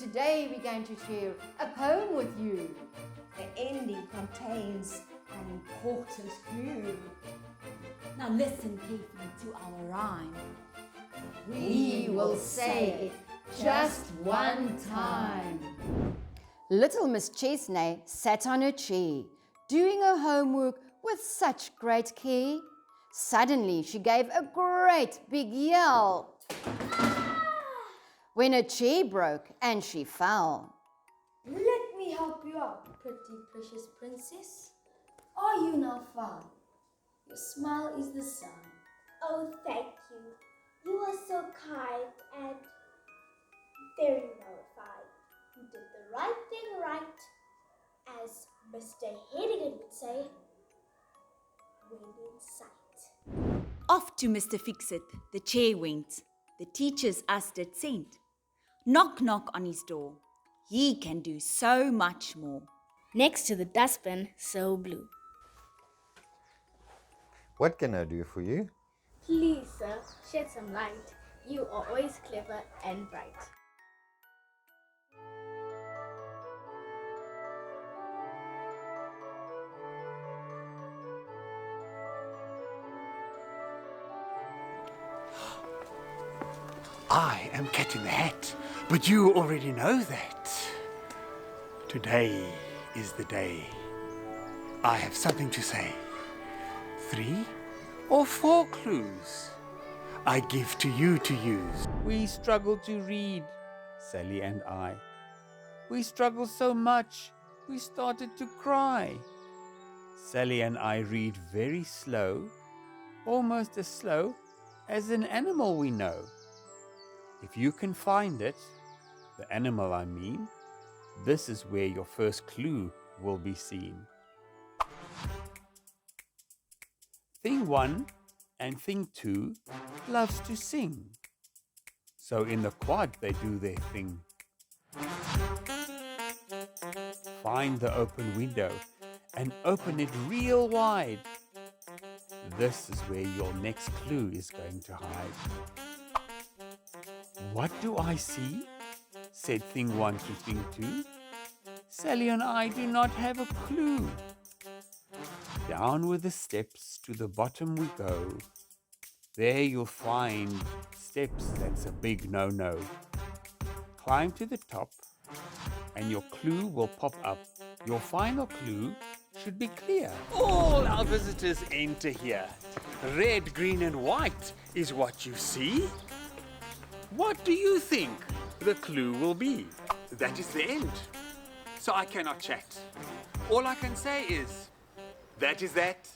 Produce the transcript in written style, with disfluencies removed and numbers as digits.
today we're going to share a poem with you. The ending contains an important clue. Now listen carefully to our rhyme. We will say it just one time. Little Miss Chesney sat on her chair, doing her homework with such great care. Suddenly she gave a great big yell when her chair broke and she fell. Let me help you out, pretty precious princess. Are you now fine? Your smile is the sun. Oh, thank you. You are so kind and very mollified. You did the right thing right, as Mr. Hennigan would say, when in sight. Off to Mr. Fix-It, the chair went. The teachers us did sent. Knock, knock on his door. He can do so much more. Next to the dustbin, so blue. What can I do for you? Please, sir, shed some light. You are always clever and bright. I am Cat in the Hat, but you already know that. Today is the day. I have something to say. 3 or 4 clues I give to you to use. We struggle to read, Sally and I. We struggled so much, we started to cry. Sally and I read very slow, almost as slow as an animal we know. If you can find it, the animal I mean, this is where your first clue will be seen. Thing 1 and thing 2 loves to sing. So in the quad they do their thing. Find the open window and open it real wide. This is where your next clue is going to hide. What do I see? Said thing 1 to thing 2. Sally and I do not have a clue. Down with the steps to the bottom we go. There you'll find steps, that's a big no-no. Climb to the top and your clue will pop up. Your final clue should be clear. All our visitors enter here. Red, green and white is what you see. What do you think the clue will be? That is the end. So I cannot chat. All I can say is, that is that.